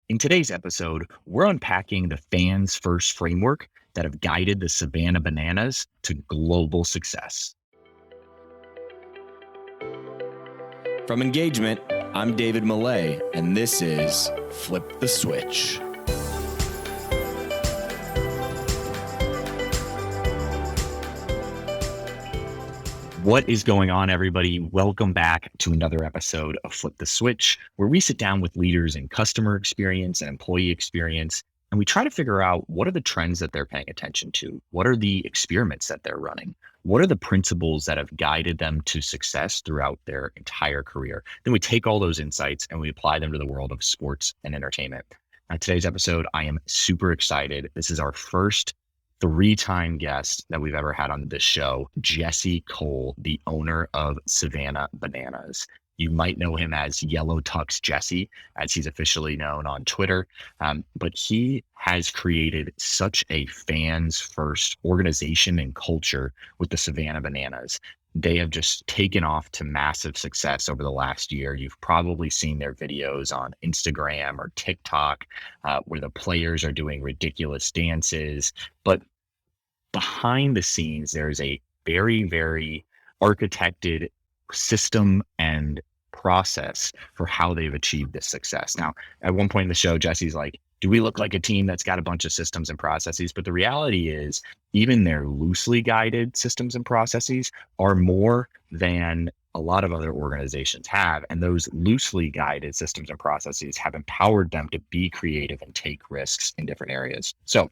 In today's episode, we're unpacking the fans first framework that have guided the Savannah Bananas to global success. From Engagement, I'm David Millay, and this is Flip the Switch. What is going on, everybody? Welcome back to another episode of Flip the Switch, where we sit down with leaders in customer experience and employee experience, and we try to figure out what are the trends that they're paying attention to? What are the experiments that they're running? What are the principles that have guided them to success throughout their entire career? Then we take all those insights and we apply them to the world of sports and entertainment. Now, today's episode, I am super excited. This is our first three-time guest that we've ever had on this show, Jesse Cole, the owner of Savannah Bananas. You might know him as Yellow Tux Jesse, as he's officially known on Twitter. But he has created such a fans-first organization and culture with the Savannah Bananas. They have just taken off to massive success over the last year. You've probably seen their videos on Instagram or TikTok, where the players are doing ridiculous dances. But behind the scenes, there's a very, very architected system and process for how they've achieved this success. Now, at one point in the show, Jesse's like, do we look like a team that's got a bunch of systems and processes? But the reality is, even their loosely guided systems and processes are more than a lot of other organizations have. And those loosely guided systems and processes have empowered them to be creative and take risks in different areas. So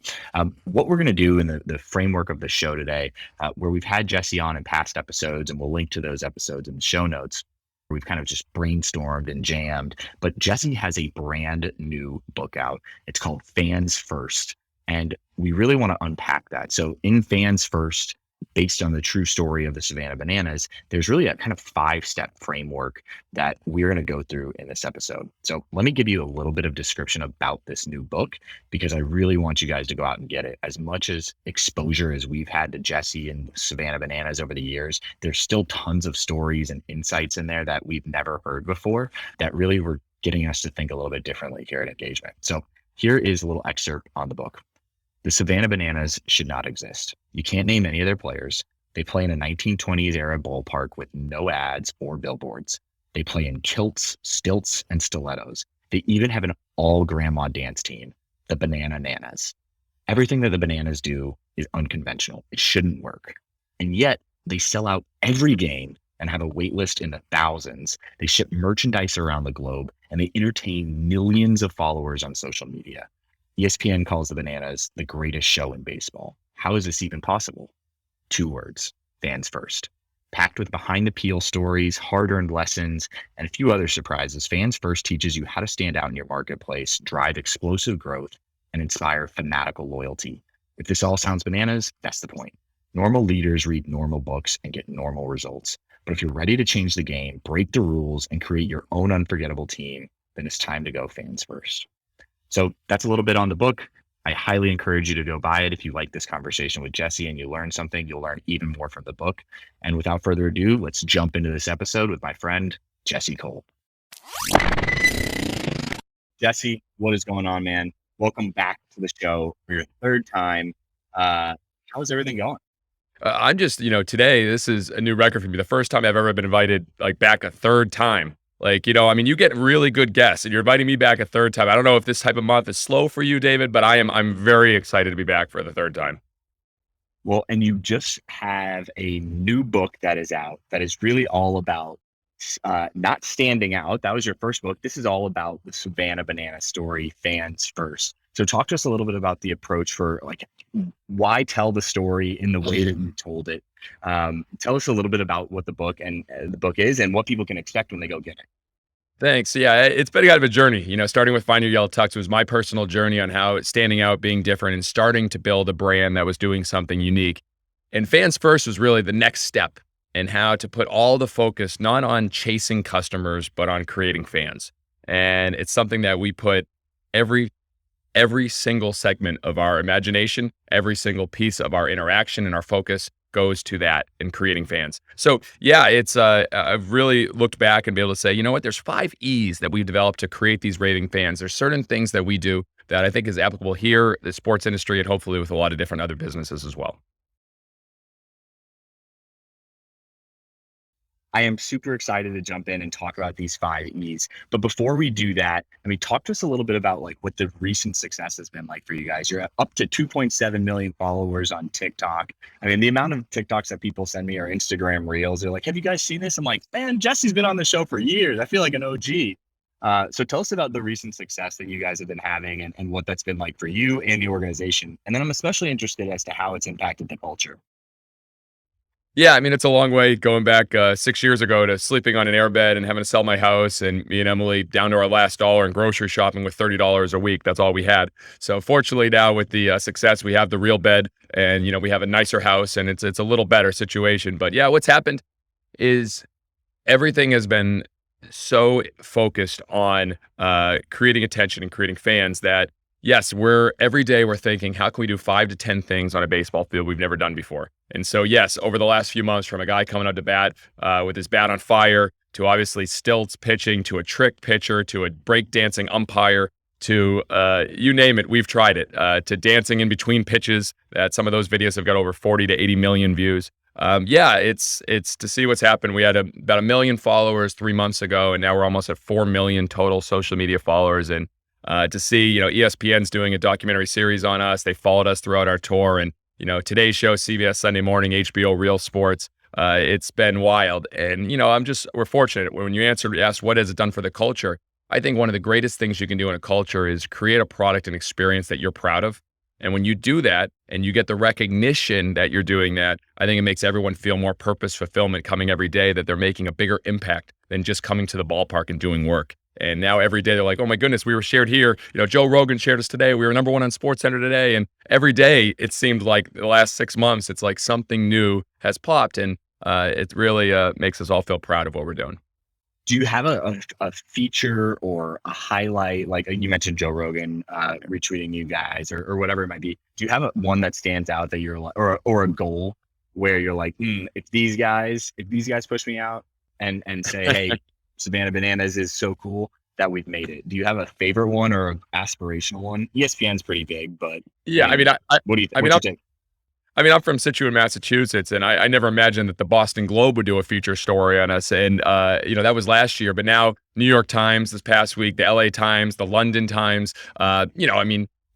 what we're going to do in the framework of the show today, where we've had Jesse on in past episodes, and we'll link to those episodes in the show notes, we've kind of just brainstormed and jammed, but Jesse has a brand new book out. It's called Fans First. And we really want to unpack that. So in Fans First, based on the true story of the Savannah Bananas, there's really a kind of 5-step framework that we're going to go through in this episode. So let me give you a little bit of description about this new book, because I really want you guys to go out and get it. As much as exposure as we've had to Jesse and Savannah Bananas over the years, there's still tons of stories and insights in there that we've never heard before that really were getting us to think a little bit differently here at Engagement. So here is a little excerpt on the book. The Savannah Bananas should not exist. You can't name any of their players. They play in a 1920s era ballpark with no ads or billboards. They play in kilts, stilts, and stilettos. They even have an all-grandma dance team, the Banana Nanas. Everything that the Bananas do is unconventional. It shouldn't work. And yet, they sell out every game and have a wait list in the thousands. They ship merchandise around the globe, and they entertain millions of followers on social media. ESPN calls the Bananas the greatest show in baseball. How is this even possible? 2 words: fans first. Packed with behind-the-peel stories, hard-earned lessons, and a few other surprises, Fans First teaches you how to stand out in your marketplace, drive explosive growth, and inspire fanatical loyalty. If this all sounds bananas, that's the point. Normal leaders read normal books and get normal results. But if you're ready to change the game, break the rules, and create your own unforgettable team, then it's time to go fans first. So that's a little bit on the book. I highly encourage you to go buy it. If you like this conversation with Jesse and you learn something, you'll learn even more from the book. And without further ado, let's jump into this episode with my friend, Jesse Cole. Jesse, what is going on, man? Welcome back to the show for your 3rd time. How's everything going? I'm just, today, this is a new record for me. The first time I've ever been invited back a 3rd time. You get really good guests and you're inviting me back a 3rd time. I don't know if this type of month is slow for you, David, but I'm very excited to be back for the 3rd time. Well, and you just have a new book that is out that is really all about not standing out. That was your first book. This is all about the Savannah Banana story, Fans First. So talk to us a little bit about the approach for why tell the story in the way that you told it. Tell us a little bit about what the book is and what people can expect when they go get it. Thanks. Yeah, it's been kind of a journey, starting with Find Your Yellow Tux was my personal journey on how standing out, being different, and starting to build a brand that was doing something unique. And Fans First was really the next step in how to put all the focus not on chasing customers, but on creating fans. And it's something that we put every single segment of our imagination, every single piece of our interaction and our focus goes to that in creating fans. So yeah, it's I've really looked back and be able to say, you know what, there's 5 E's that we've developed to create these raving fans. There's certain things that we do that I think is applicable here, the sports industry, and hopefully with a lot of different other businesses as well. I am super excited to jump in and talk about these 5 E's. But before we do that, I mean, talk to us a little bit about like what the recent success has been like for you guys. You're up to 2.7 million followers on TikTok. I mean, the amount of TikToks that people send me or Instagram reels, they're like, have you guys seen this? I'm like, man, Jesse's been on the show for years. I feel like an OG. So tell us about the recent success that you guys have been having and what that's been like for you and the organization. And then I'm especially interested as to how it's impacted the culture. Yeah, I mean, it's a long way going back 6 years ago to sleeping on an airbed and having to sell my house and me and Emily down to our last dollar and grocery shopping with $30 a week. That's all we had. So fortunately now with the success, we have the real bed and, we have a nicer house and it's a little better situation. But yeah, what's happened is everything has been so focused on creating attention and creating fans that yes, we're every day we're thinking, how can we do 5 to 10 things on a baseball field we've never done before? And so, yes, over the last few months, from a guy coming out to bat with his bat on fire, to obviously stilts pitching, to a trick pitcher, to a breakdancing umpire, to you name it, we've tried it. To dancing in between pitches. That some of those videos have got over 40 to 80 million views. Yeah, it's to see what's happened. We had about 1 million followers 3 months ago, and now we're almost at 4 million total social media followers. And to see, ESPN's doing a documentary series on us. They followed us throughout our tour, and today's show, CBS Sunday Morning, HBO Real Sports. It's been wild, and we're fortunate. When you asked what has it done for the culture, I think one of the greatest things you can do in a culture is create a product and experience that you're proud of. And when you do that and you get the recognition that you're doing that, I think it makes everyone feel more purpose fulfillment coming every day, that they're making a bigger impact than just coming to the ballpark and doing work. And now every day they're like, oh my goodness, we were shared here. Joe Rogan shared us today. We were #1 on SportsCenter today. And every day it seemed like the last 6 months, it's like something new has popped. And it really makes us all feel proud of what we're doing. Do you have a feature or a highlight, like you mentioned Joe Rogan retweeting you guys or whatever it might be? Do you have one that stands out that you're like, or a goal where you're like, if these guys push me out and say, hey, Savannah Bananas is so cool that we've made it. Do you have a favorite one or an aspirational one? ESPN's pretty big, but yeah, I mean, what do you think? What's your take? I mean, I'm from Situate, Massachusetts, and I never imagined that the Boston Globe would do a feature story on us. And, that was last year. But now New York Times this past week, the LA Times, the London Times,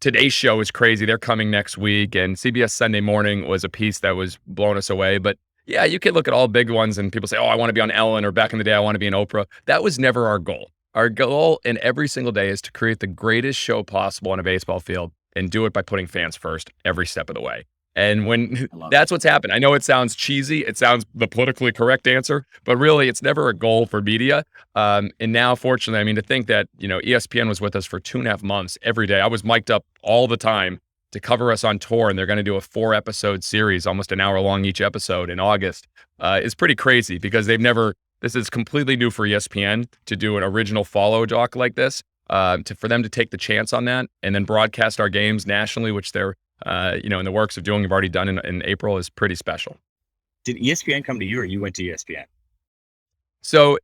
today's show is crazy. They're coming next week. And CBS Sunday Morning was a piece that was blowing us away. But yeah, you can look at all big ones and people say, oh, I want to be on Ellen, or back in the day, I want to be on Oprah. That was never our goal. Our goal in every single day is to create the greatest show possible on a baseball field and do it by putting fans first every step of the way. And when that's what's happened, I know it sounds cheesy. It sounds the politically correct answer, but really it's never a goal for media. And now, fortunately, I mean, to think that, ESPN was with us for 2.5 months every day. I was mic'd up all the time to cover us on tour, and they're going to do a 4-episode series, almost an hour long each episode in August. Is pretty crazy because this is completely new for ESPN to do an original follow doc like this, for them to take the chance on that and then broadcast our games nationally, which they're in the works of doing, we've already done in April, is pretty special. Did ESPN come to you or you went to ESPN? So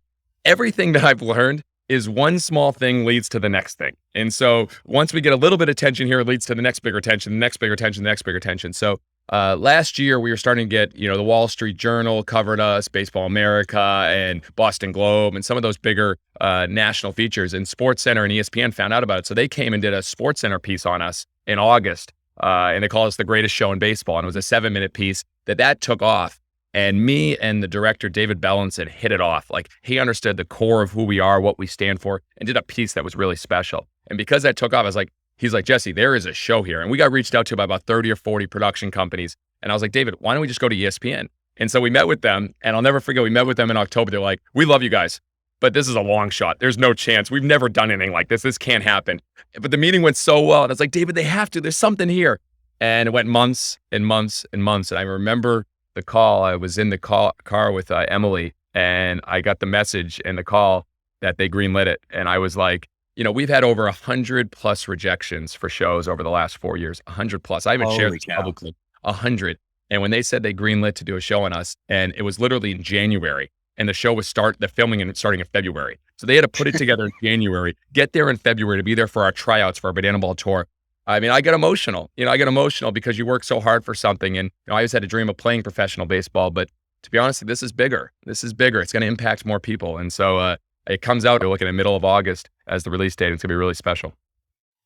everything that I've learned is one small thing leads to the next thing. And so once we get a little bit of attention here, it leads to the next bigger attention, the next bigger attention, the next bigger attention. So last year we were starting to get, the Wall Street Journal covered us, Baseball America and Boston Globe and some of those bigger national features, and SportsCenter and ESPN found out about it. So they came and did a SportsCenter piece on us in August. And they called us the greatest show in baseball. And it was a 7-minute piece that took off. And me and the director, David Bellinson, hit it off. Like, he understood the core of who we are, what we stand for, and did a piece that was really special. And because that took off, he's like, Jesse, there is a show here. And we got reached out to by about 30 or 40 production companies. And I was like, David, why don't we just go to ESPN? And so we met with them. And I'll never forget, we met with them in October. They're like, we love you guys, but this is a long shot. There's no chance. We've never done anything like this. This can't happen. But the meeting went so well. And I was like, David, they have to. There's something here. And it went months and months and months. And I remember the call. I was in the car with Emily, and I got the message in the call that they greenlit it. And I was like, we've had over 100+ rejections for shows over the last 4 years. 100+. I haven't shared this publicly. 100. And when they said they greenlit to do a show on us, and it was literally in January, and the show was the filming and starting in February. So they had to put it together in January, get there in February to be there for our tryouts for our Banana Ball tour. I mean, I get emotional. I get emotional because you work so hard for something. And I always had a dream of playing professional baseball, but to be honest, this is bigger. This is bigger. It's going to impact more people. And so it comes out, we're looking at the middle of August as the release date. It's going to be really special.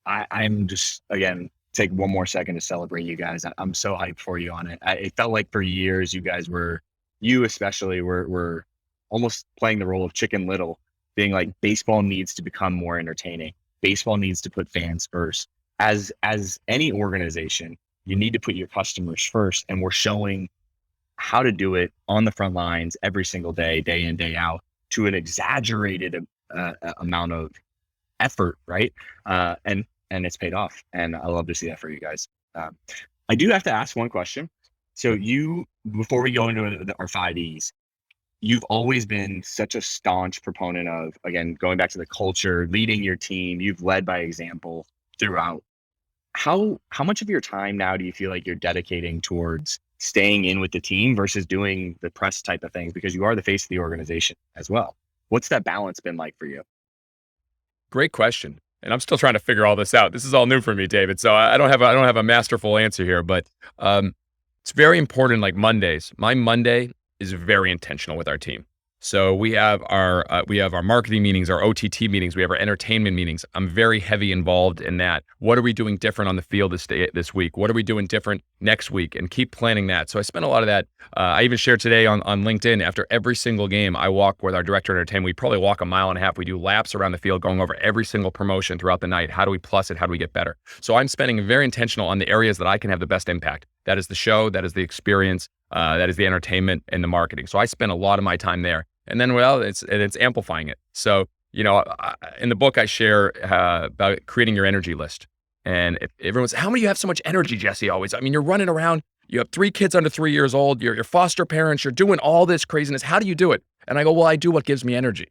I'm just, again, take one more second to celebrate you guys. I'm so hyped for you on it. It felt like for years, you especially were almost playing the role of Chicken Little, being like, baseball needs to become more entertaining. Baseball needs to put fans first. As any organization, you need to put your customers first. And we're showing how to do it on the front lines every single day, day in, day out, to an exaggerated amount of effort, right? And it's paid off. And I love to see that for you guys. I do have to ask one question. So before we go into our 5Es, you've always been such a staunch proponent of, again, going back to the culture, leading your team. You've led by example throughout. How much of your time now do you feel like you're dedicating towards staying in with the team versus doing the press type of things? Because you are the face of the organization as well. What's that balance been like for you? Great question. And I'm still trying to figure all this out. This is all new for me, David. So I don't have a masterful answer here, but it's very important. Like Mondays, my Monday is very intentional with our team. So we have our marketing meetings, our OTT meetings, we have our entertainment meetings. I'm very heavy involved in that. What are we doing different on the field this week? What are we doing different next week? And keep planning that. So I spent a lot of that. I even shared today on LinkedIn, after every single game, I walk with our director of entertainment. We probably walk 1.5 miles. We do laps around the field, going over every single promotion throughout the night. How do we plus it? How do we get better? So I'm spending very intentional on the areas that I can have the best impact. That is the show, that is the experience, that is the entertainment and the marketing. So I spend a lot of my time there. And then, it's amplifying it. So, in the book, I share about creating your energy list. And if everyone's, how many you have so much energy, Jesse, always? I mean, you're running around, you have 3 kids under 3 years old, you're foster parents, you're doing all this craziness. How do you do it? And I go, well, I do what gives me energy.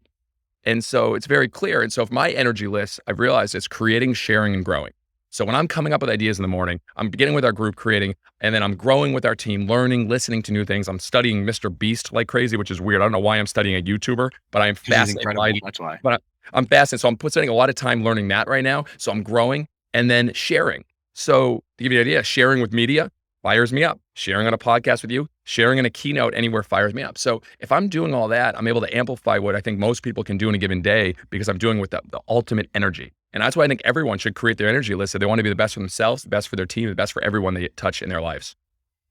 And so it's very clear. And so if my energy list, I've realized, is creating, sharing, and growing. So when I'm coming up with ideas in the morning, I'm beginning with our group, creating, and then I'm growing with our team, learning, listening to new things. I'm studying Mr. Beast like crazy, which is weird. I don't know why I'm studying a YouTuber, but I'm fascinated. That's why. But I'm fascinated. So I'm spending a lot of time learning that right now. So I'm growing and then sharing. So to give you an idea, sharing with media fires me up. Sharing on a podcast with you, sharing in a keynote anywhere fires me up. So if I'm doing all that, I'm able to amplify what I think most people can do in a given day because I'm doing with the ultimate energy. And that's why I think everyone should create their energy list. If they want to be the best for themselves, the best for their team, the best for everyone they touch in their lives.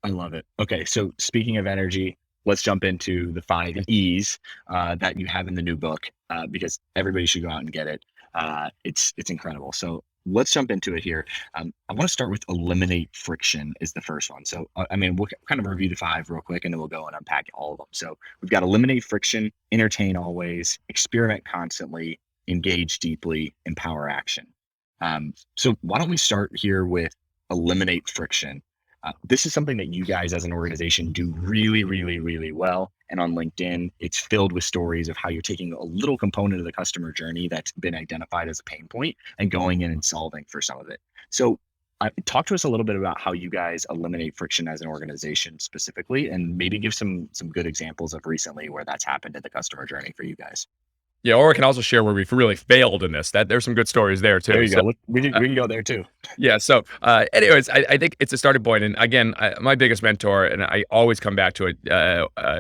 I love it. Okay, so speaking of energy, let's jump into the 5Es that you have in the new book because everybody should go out and get it. It's incredible. So let's jump into it here. I want to start with eliminate friction is the first one. So, we'll kind of review the 5 real quick and then we'll go and unpack all of them. So we've got eliminate friction, entertain always, experiment constantly, engage deeply, empower action. So why don't we start here with eliminate friction? This is something that you guys as an organization do really, really, really well. And on LinkedIn, it's filled with stories of how you're taking a little component of the customer journey that's been identified as a pain point and going in and solving for some of it. So talk to us a little bit about how you guys eliminate friction as an organization specifically, and maybe give some good examples of recently where that's happened in the customer journey for you guys. Yeah, or I can also share where we've really failed in this. That there's some good stories there too. There you go. We can go there too. Yeah. So, anyways, I think it's a starting point. And again, my biggest mentor, and I always come back to it,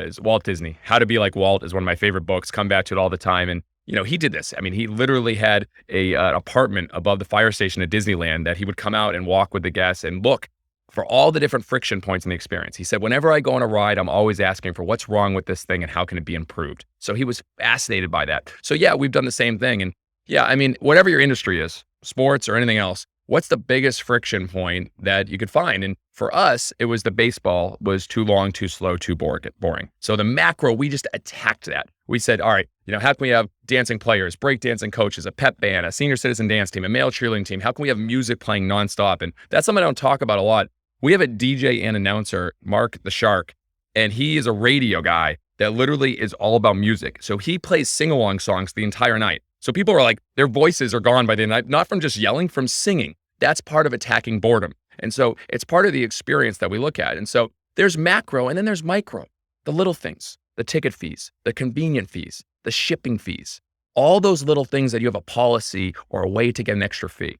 is Walt Disney. How to Be Like Walt is one of my favorite books. Come back to it all the time. And he did this. I mean, he literally had an apartment above the fire station at Disneyland that he would come out and walk with the guests and look for all the different friction points in the experience. He said, whenever I go on a ride, I'm always asking for what's wrong with this thing and how can it be improved? So he was fascinated by that. So yeah, we've done the same thing. And yeah, whatever your industry is, sports or anything else, what's the biggest friction point that you could find? And for us, it was the baseball was too long, too slow, too boring. So the macro, we just attacked that. We said, all right, how can we have dancing players, breakdancing coaches, a pep band, a senior citizen dance team, a male cheerleading team? How can we have music playing nonstop? And that's something I don't talk about a lot. We have a DJ and announcer, Mark the Shark, and he is a radio guy that literally is all about music. So he plays sing-along songs the entire night. So people are like, their voices are gone by the night, not from just yelling, from singing. That's part of attacking boredom. And so it's part of the experience that we look at. And so There's macro and then there's micro, the little things, the ticket fees, the convenient fees, the shipping fees, all those little things that you have a policy or a way to get an extra fee.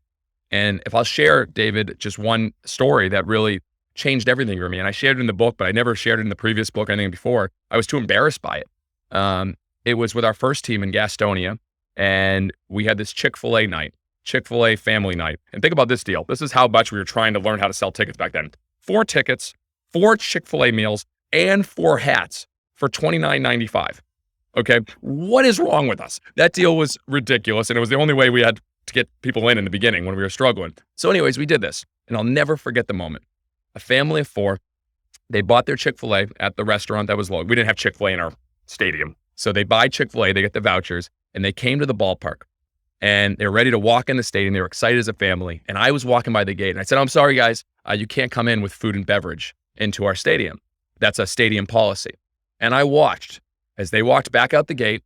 And if I'll share, David, just one story that really changed everything for me. And I shared it in the book, but I never shared it in the previous book, anything before. I was too embarrassed by it. It was with our first team in Gastonia, and we had this Chick-fil-A night, Chick-fil-A family night. And think about this deal. This is how much we were trying to learn how to sell tickets back then. 4 tickets, 4 Chick-fil-A meals, and 4 hats for $29.95. Okay, what is wrong with us? That deal was ridiculous, and it was the only way we had to get people in the beginning when we were struggling. So anyways, we did this, and I'll never forget the moment. A family of 4, they bought their Chick-fil-A at the restaurant that was local. We didn't have Chick-fil-A in our stadium. So they buy Chick-fil-A, they get the vouchers, and they came to the ballpark. And they were ready to walk in the stadium. They were excited as a family. And I was walking by the gate, and I said, I'm sorry, guys, you can't come in with food and beverage into our stadium. That's a stadium policy. And I watched as they walked back out the gate,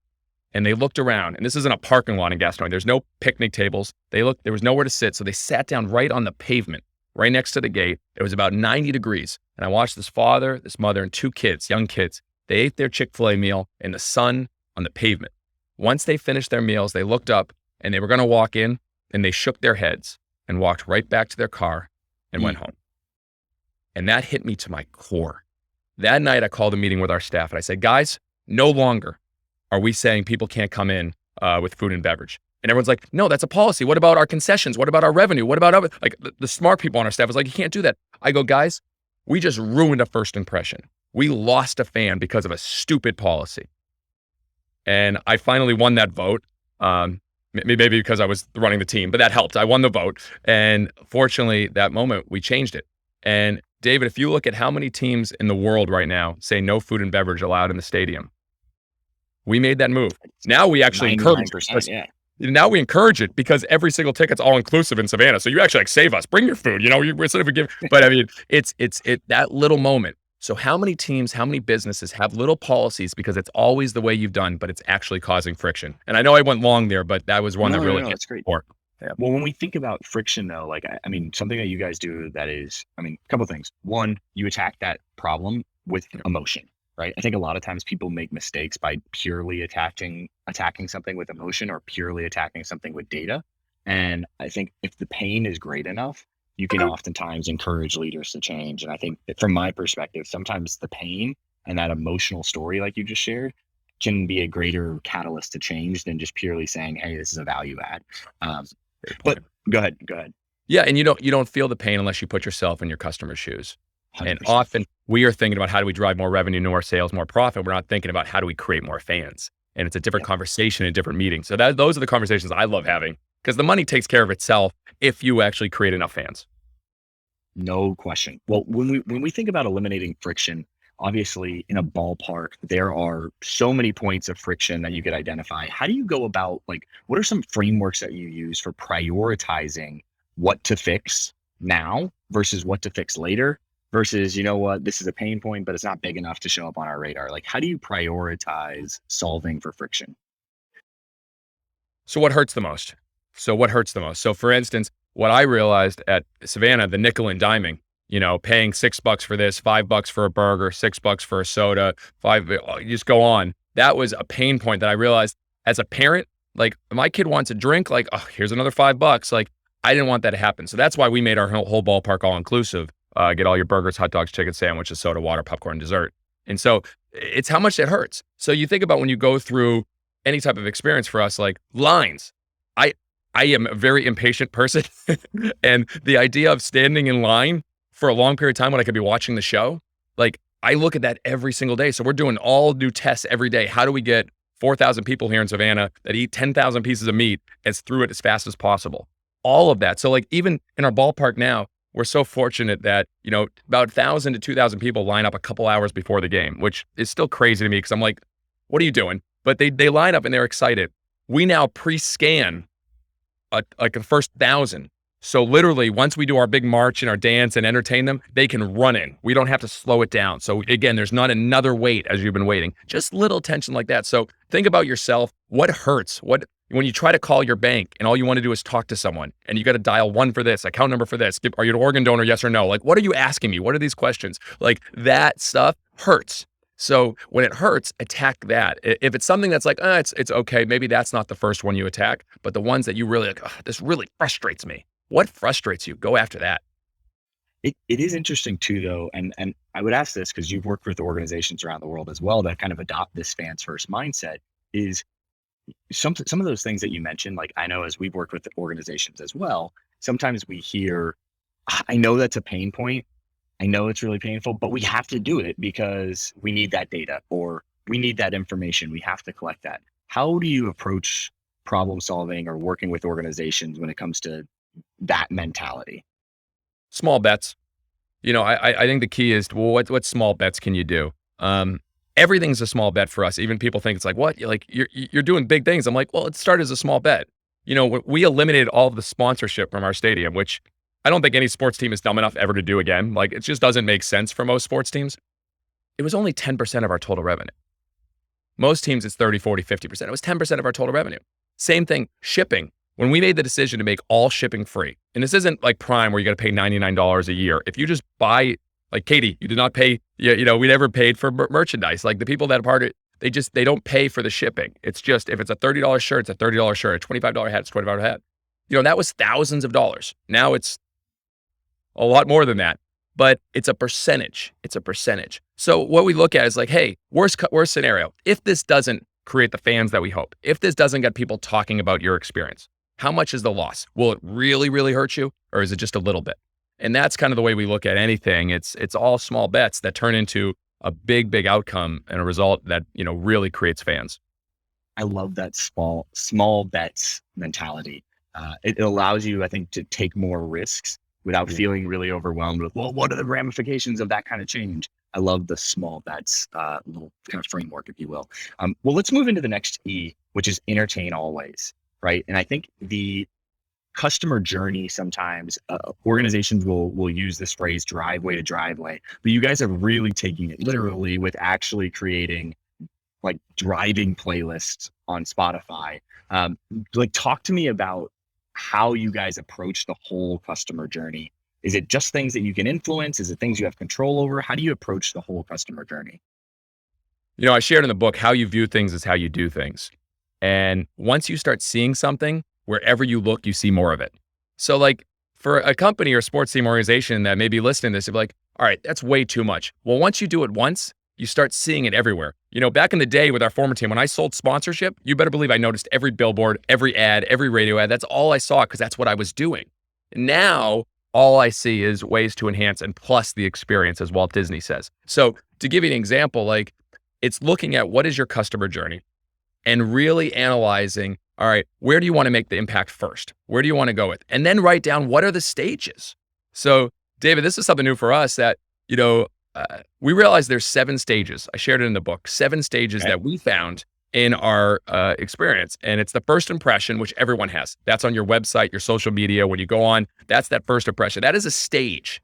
and they looked around. And this isn't a parking lot in Gastonia. There's no picnic tables. There was nowhere to sit. So they sat down right on the pavement, right next to the gate. It was about 90 degrees. And I watched this father, this mother, and 2 kids, young kids. They ate their Chick-fil-A meal in the sun on the pavement. Once they finished their meals, they looked up and they were going to walk in, and they shook their heads and walked right back to their car and went home. And that hit me to my core. That night, I called a meeting with our staff and I said, guys, no longer are we saying people can't come in with food and beverage. And everyone's like, no, that's a policy. What about our concessions? What about our revenue? What about the smart people on our staff was like, you can't do that. I go, guys, we just ruined a first impression. We lost a fan because of a stupid policy. And I finally won that vote. Maybe because I was running the team, but that helped. I won the vote. And fortunately, that moment, we changed it. And David, if you look at how many teams in the world right now say no food and beverage allowed in the stadium, we made that move. Now we actually encourage it. Yeah. Now we encourage it because every single ticket's all inclusive in Savannah. So you actually save us. Bring your food. Instead of we give. But I mean, it's that little moment. So how many teams, how many businesses have little policies because it's always the way you've done, but it's actually causing friction? And I know I went long there, but that was one that really that's great. Yeah. Well, when we think about friction, though, I mean, something that you guys do that is, a couple of things. One, you attack that problem with emotion, right? I think a lot of times people make mistakes by purely attacking something with emotion or purely attacking something with data. And I think if the pain is great enough, you can oftentimes encourage leaders to change. And I think that from my perspective, sometimes the pain and that emotional story, like you just shared, can be a greater catalyst to change than just purely saying, hey, this is a value add. But go ahead. Yeah. And you don't feel the pain unless you put yourself in your customer's shoes. 100%. And often we are thinking about how do we drive more revenue, more sales, more profit. We're not thinking about how do we create more fans. And it's a different conversation in different meetings. So those are the conversations I love having because the money takes care of itself if you actually create enough fans. No question. Well, when we think about eliminating friction, obviously in a ballpark, there are so many points of friction that you could identify. How do you go about, what are some frameworks that you use for prioritizing what to fix now versus what to fix later versus, this is a pain point, but it's not big enough to show up on our radar. How do you prioritize solving for friction? So what hurts the most? So for instance, what I realized at Savannah, the nickel and diming, paying $6 for this, $5 for a burger, $6 for a soda, you just go on. That was a pain point that I realized as a parent, my kid wants a drink, here's another $5. I didn't want that to happen. So that's why we made our whole ballpark all inclusive. Get all your burgers, hot dogs, chicken sandwiches, soda, water, popcorn, dessert. And so it's how much it hurts. So you think about when you go through any type of experience for us, lines. I am a very impatient person. And the idea of standing in line for a long period of time when I could be watching the show, I look at that every single day. So we're doing all new tests every day. How do we get 4,000 people here in Savannah that eat 10,000 pieces of meat through it as fast as possible? All of that. So even in our ballpark now, we're so fortunate that, about 1,000 to 2,000 people line up a couple hours before the game, which is still crazy to me because I'm like, what are you doing? But they line up and they're excited. We now pre-scan the first 1,000. So literally, once we do our big march and our dance and entertain them, they can run in. We don't have to slow it down. So again, there's not another wait as you've been waiting. Just little tension like that. So think about yourself. What hurts? when you try to call your bank and all you want to do is talk to someone and you got to dial 1 for this, account number for this, are you an organ donor, yes or no? Like, what are you asking me? What are these questions? Like, that stuff hurts. So when it hurts, attack that. If it's something that's like, it's okay, maybe that's not the first one you attack, but the ones that you really like, this really frustrates me. What frustrates you? Go after that. It is interesting too, though, and I would ask this because you've worked with organizations around the world as well that kind of adopt this fans first mindset. Is some of those things that you mentioned, like I know as we've worked with organizations as well, sometimes we hear, I know that's a pain point. I know it's really painful, but we have to do it because we need that data or we need that information. We have to collect that. How do you approach problem solving or working with organizations when it comes to that mentality? Small bets. I think the key is, well, what small bets can you do? Everything's a small bet for us. Even people think it's like, what? You're doing big things. I'm like, well, it started as a small bet. We eliminated all of the sponsorship from our stadium, which I don't think any sports team is dumb enough ever to do again. Like, it just doesn't make sense for most sports teams. It was only 10% of our total revenue. Most teams, it's 30, 40, 50%. It was 10% of our total revenue. Same thing, shipping. When we made the decision to make all shipping free, and this isn't like Prime where you got to pay $99 a year. If you just buy, like Katie, you did not pay, we never paid for merchandise. Like the people that are part of it, they don't pay for the shipping. It's just, if it's a $30 shirt, it's a $30 shirt. A $25 hat, it's a $25 hat. That was thousands of dollars. Now it's a lot more than that, but it's a percentage. It's a percentage. So what we look at is like, hey, worst scenario, if this doesn't create the fans that we hope, if this doesn't get people talking about your experience, how much is the loss? Will it really, really hurt you? Or is it just a little bit? And that's kind of the way we look at anything. It's all small bets that turn into a big, big outcome and a result that, really creates fans. I love that small bets mentality. It allows you, I think, to take more risks without feeling really overwhelmed with, well, what are the ramifications of that kind of change? I love the small bets little kind of framework, if you will. Well, let's move into the next E, which is entertain always, right? And I think the customer journey, sometimes organizations will use this phrase driveway to driveway, but you guys are really taking it literally with actually creating like driving playlists on Spotify. Like, talk to me about how you guys approach the whole customer journey. Is it just things that you can influence? Is it things you have control over? How do you approach the whole customer journey? I shared in the book, how you view things is how you do things. And once you start seeing something, wherever you look, you see more of it. So like for a company or sports team organization that may be listening to this, you'd be like, all right, that's way too much. Well, once you do it once, you start seeing it everywhere. Back in the day with our former team, when I sold sponsorship, you better believe I noticed every billboard, every ad, every radio ad. That's all I saw because that's what I was doing. Now, all I see is ways to enhance and plus the experience, as Walt Disney says. So to give you an example, like it's looking at what is your customer journey and really analyzing, all right, where do you want to make the impact first? Where do you want to go with? And then write down what are the stages. So David, this is something new for us that, we realized there's 7 stages. I shared it in the book, 7 stages that we found in our experience. And it's the first impression, which everyone has. That's on your website, your social media. When you go on, that's that first impression. That is a stage.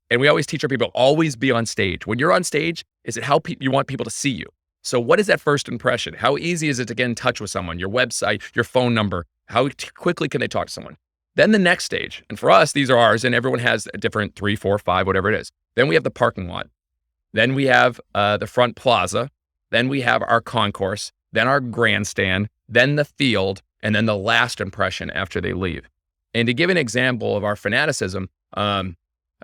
And we always teach our people, always be on stage. When you're on stage, is it how you want people to see you? So what is that first impression? How easy is it to get in touch with someone? Your website, your phone number, how quickly can they talk to someone? Then the next stage, and for us, these are ours, and everyone has a different 3, 4, 5, whatever it is. Then we have the parking lot. Then we have the front plaza. Then we have our concourse. Then our grandstand. Then the field. And then the last impression after they leave. And to give an example of our fanaticism, I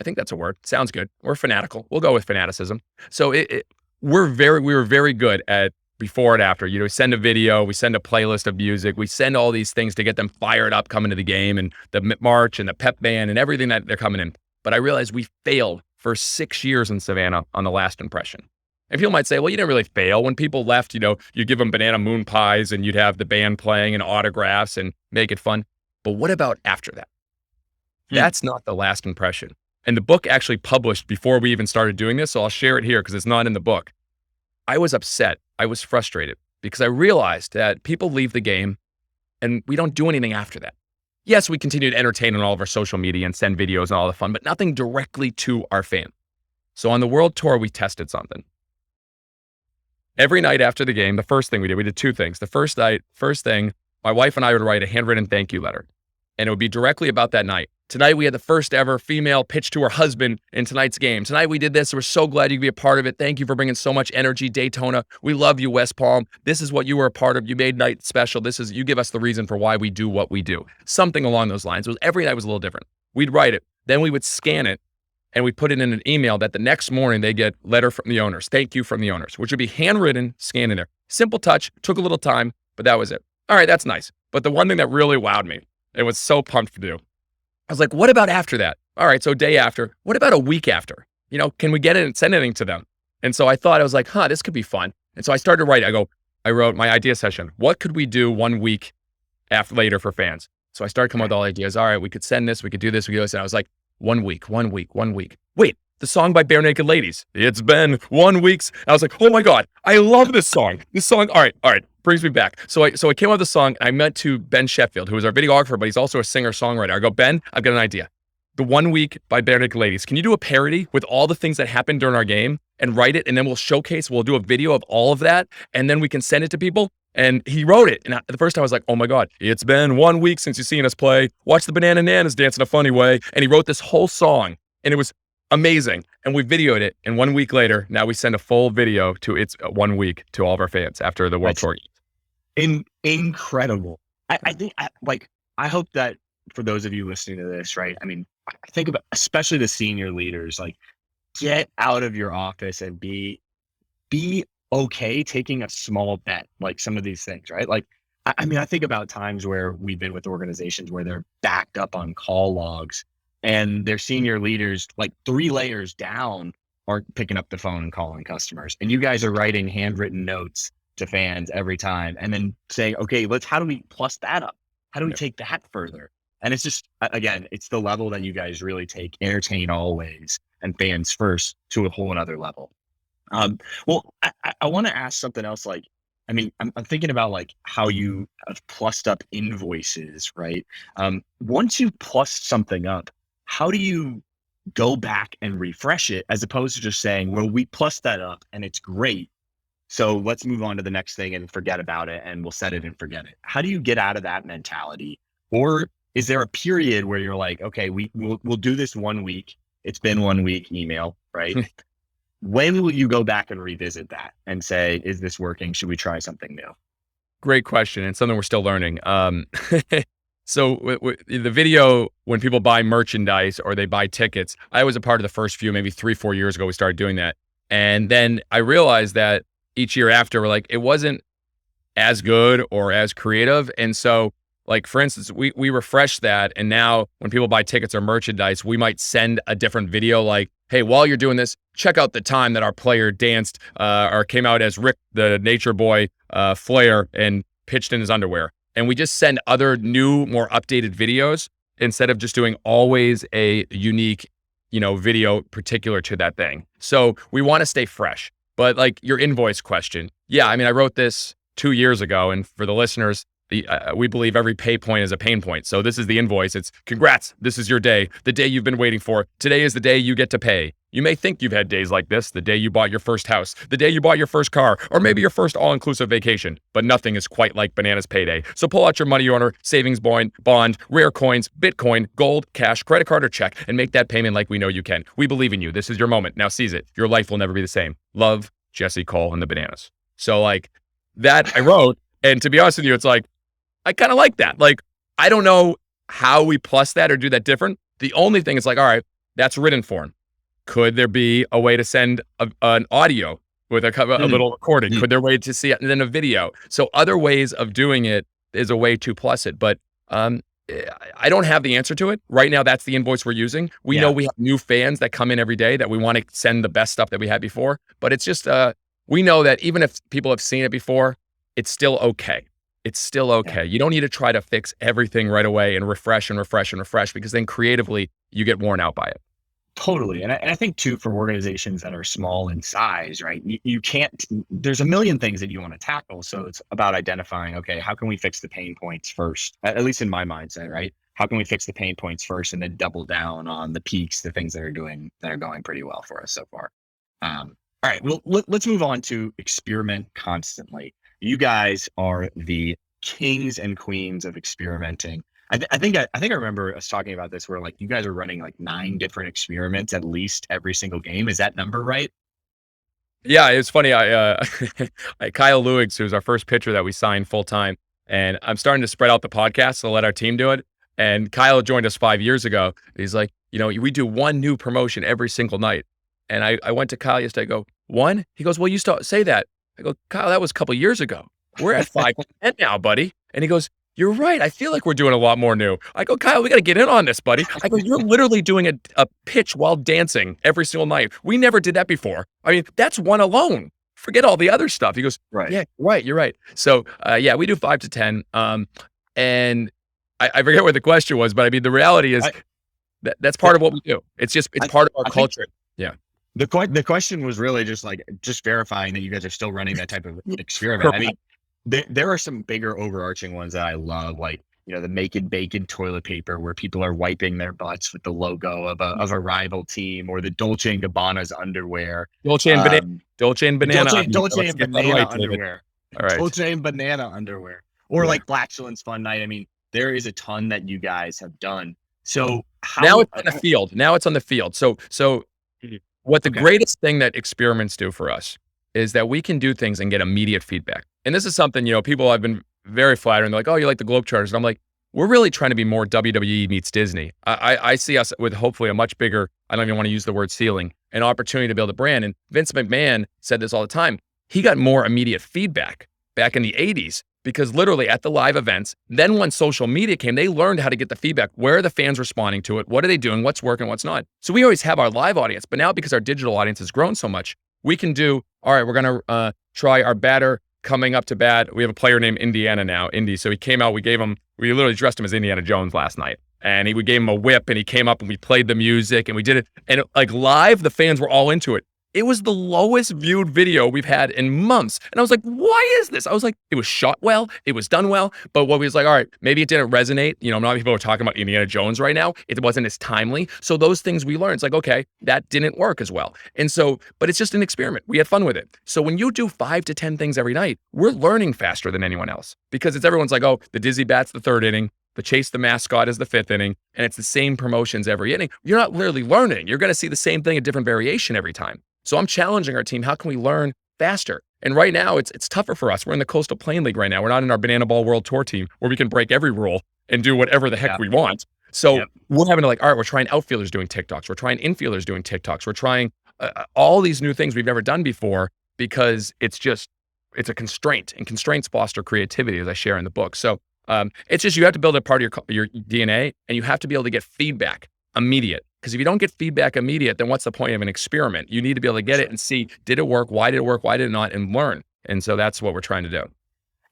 think that's a word. Sounds good. We're fanatical. We'll go with fanaticism. So we were very good at before and after. We send a video, we send a playlist of music, we send all these things to get them fired up coming to the game, and the march and the pep band and everything that they're coming in. But I realized we failed for 6 years in Savannah on the last impression. And people might say, well, you didn't really fail. When people left, you give them banana moon pies and you'd have the band playing and autographs and make it fun. But what about after that? That's not the last impression. And the book actually published before we even started doing this. So I'll share it here because it's not in the book. I was upset. I was frustrated because I realized that people leave the game and we don't do anything after that. Yes, we continue to entertain on all of our social media and send videos and all the fun, but nothing directly to our fan. So on the world tour, we tested something. Every night after the game, the first thing we did 2 things. The first thing my wife and I would write a handwritten thank you letter, and it would be directly about that night. Tonight we had the first ever female pitch to her husband in tonight's game. Tonight we did this. We're so glad you could be a part of it. Thank you for bringing so much energy, Daytona. We love you, West Palm. This is what you were a part of. You made night special. You give us the reason for why we do what we do. Something along those lines. Every night was a little different. We'd write it. Then we would scan it and we put it in an email that the next morning they get letter from the owners. Thank you from the owners, which would be handwritten, scanned in there. Simple touch, took a little time, but that was it. All right, that's nice. But the one thing that really wowed me, and was so pumped to do, I was like, what about after that? All right, so day after. What about a week after? Can we get it and send anything to them? And so I thought, I was like, this could be fun. And so I started writing. I wrote my idea session. What could we do 1 week later for fans? So I started coming up with all ideas. All right, we could send this, we could do this, we could do this. And I was like, 1 week, 1 week, 1 week. Wait, the song by Bare Naked Ladies. It's been 1 week. I was like, oh my God, I love this song. All right, brings me back. So I came up with the song. I met to Ben Sheffield, who is our videographer, but he's also a singer-songwriter. I go, Ben, I've got an idea. The 1 week by Bare Naked Ladies. Can you do a parody with all the things that happened during our game and write it? And then we'll do a video of all of that. And then we can send it to people. And he wrote it. And the first time I was like, oh my God, it's been 1 week since you've seen us play. Watch the Bananas dance in a funny way. And he wrote this whole song. And it was amazing. And we videoed it. And 1 week later, now we send a full video to its 1 week to all of our fans after the World Tour. Incredible. I think I hope that for those of you listening to this, right? I mean, I think about especially the senior leaders, like get out of your office and be okay taking a small bet, like some of these things, right? Like, I mean, I think about times where we've been with organizations where they're backed up on call logs and their senior leaders, like 3 layers down, aren't picking up the phone and calling customers. And you guys are writing handwritten notes to fans every time and then saying, okay, how do we plus that up? How do we take that further? And it's just, again, it's the level that you guys really take entertain always and fans first to a whole another level. Well, I want to ask something else. Like, I mean, I'm thinking about like how you have plussed up invoices, right? Once you plus something up, how do you go back and refresh it as opposed to just saying, well, we plussed that up and it's great, so let's move on to the next thing and forget about it and we'll set it and forget it. How do you get out of that mentality? Or is there a period where you're like, okay, we'll do this 1 week. It's been 1 week email, right? When will you go back and revisit that and say, is this working? Should we try something new? Great question. And something we're still learning. So the video, when people buy merchandise or they buy tickets, I was a part of the first few, maybe 3-4 years ago, we started doing that. And then I realized that each year after, we're like, it wasn't as good or as creative. And so, like, for instance, we refreshed that. And now when people buy tickets or merchandise, we might send a different video like, hey, while you're doing this, check out the time that our player danced or came out as Rick, the nature boy, Flair, and pitched in his underwear. And we just send other new, more updated videos instead of just doing always a unique, video particular to that thing. So we want to stay fresh. But like your invoice question, yeah, I mean, I wrote this 2 years ago. And for the listeners, we believe every pay point is a pain point. So this is the invoice. It's congrats. This is your day, the day you've been waiting for. Today is the day you get to pay. You may think you've had days like this, the day you bought your first house, the day you bought your first car, or maybe your first all-inclusive vacation, but nothing is quite like Bananas Payday. So pull out your money order, savings bond, rare coins, Bitcoin, gold, cash, credit card, or check, and make that payment like we know you can. We believe in you. This is your moment. Now seize it. Your life will never be the same. Love, Jesse Cole and the Bananas. So like that I wrote, and to be honest with you, it's like, I kind of like that. Like, I don't know how we plus that or do that different. The only thing is like, all right, that's written form. Could there be a way to send an audio with a little recording? Could there be a way to see it and then a video? So other ways of doing it is a way to plus it. But I don't have the answer to it. Right now, that's the invoice we're using. We know we have new fans that come in every day that we want to send the best stuff that we had before. But it's just, we know that even if people have seen it before, it's still okay. It's still okay. You don't need to try to fix everything right away and refresh because then creatively you get worn out by it. Totally. And I think too, for organizations that are small in size, right, you can't, there's a million things that you want to tackle. So it's about identifying, okay, how can we fix the pain points first? At least in my mindset, right? How can we fix the pain points first and then double down on the peaks, the things that are going pretty well for us so far. All right, well, let's move on to experiment constantly. You guys are the kings and queens of experimenting. I think I remember us talking about this where like you guys are running like 9 different experiments at least every single game. Is that number right? Yeah, it's funny. Kyle Lewis, who's our first pitcher that we signed full time, and I'm starting to spread out the podcast to let our team do it. And Kyle joined us 5 years ago. He's like, we do one new promotion every single night. And I went to Kyle yesterday. I go, one? He goes, well, you still say that. I go, Kyle, that was a couple years ago. We're at 5 now, buddy. And he goes, you're right. I feel like we're doing a lot more new. I go, Kyle, we got to get in on this, buddy. I go, you're literally doing a pitch while dancing every single night. We never did that before. I mean, that's one alone. Forget all the other stuff. He goes, Right. yeah, right. You're right. So, yeah, we do 5 to 10. And I forget what the question was, but I mean, the reality is that's part of what we do. It's part of our culture. Yeah. The question was really just verifying that you guys are still running that type of experiment. I mean, there are some bigger overarching ones that I love, like the Make It Bacon toilet paper, where people are wiping their butts with the logo of a rival team, or the Dolce and Gabbana's underwear, Dolce and Banana, Dolce and Banana, Dolce and Banana underwear, All right. Dolce and Banana underwear, or like Flatulence Fun Night. I mean, there is a ton that you guys have done. So now it's on the field. Now it's on the field. So what the greatest thing that experiments do for us is that we can do things and get immediate feedback. And this is something, people have been very flattering. They're like, oh, you like the Globetrotters. And I'm like, we're really trying to be more WWE meets Disney. I see us with hopefully a much bigger, I don't even want to use the word ceiling, an opportunity to build a brand. And Vince McMahon said this all the time. He got more immediate feedback back in the 80s because literally at the live events, then when social media came, they learned how to get the feedback. Where are the fans responding to it? What are they doing? What's working? What's not? So we always have our live audience, but now because our digital audience has grown so much, we can do, all right, we're going to try our batter coming up to bat. We have a player named Indiana now, Indy. So he came out, we literally dressed him as Indiana Jones last night. And we gave him a whip and he came up and we played the music and we did it. And like live, the fans were all into it. It was the lowest viewed video we've had in months. And I was like, why is this? I was like, it was shot well. It was done well. But what we was like, all right, maybe it didn't resonate. A lot of people are talking about Indiana Jones right now. It wasn't as timely. So those things we learned, it's like, okay, that didn't work as well. And so, but it's just an experiment. We had fun with it. So when you do 5 to 10 things every night, we're learning faster than anyone else because everyone's like, oh, the Dizzy Bat's the 3rd inning. The Chase the Mascot is the 5th inning, and it's the same promotions every inning. You're not literally learning. You're going to see the same thing, a different variation every time. So I'm challenging our team. How can we learn faster? And right now, it's tougher for us. We're in the Coastal Plain League right now. We're not in our Banana Ball World Tour team where we can break every rule and do whatever the heck we want. So we're having to all right, we're trying outfielders doing TikToks. We're trying infielders doing TikToks. We're trying all these new things we've never done before because it's a constraint, and constraints foster creativity, as I share in the book. So it's just you have to build a part of your DNA, and you have to be able to get feedback immediate. Because if you don't get feedback immediate, then what's the point of an experiment? You need to be able to get it and see, did it work? Why did it work? Why did it not? And learn. And so that's what we're trying to do.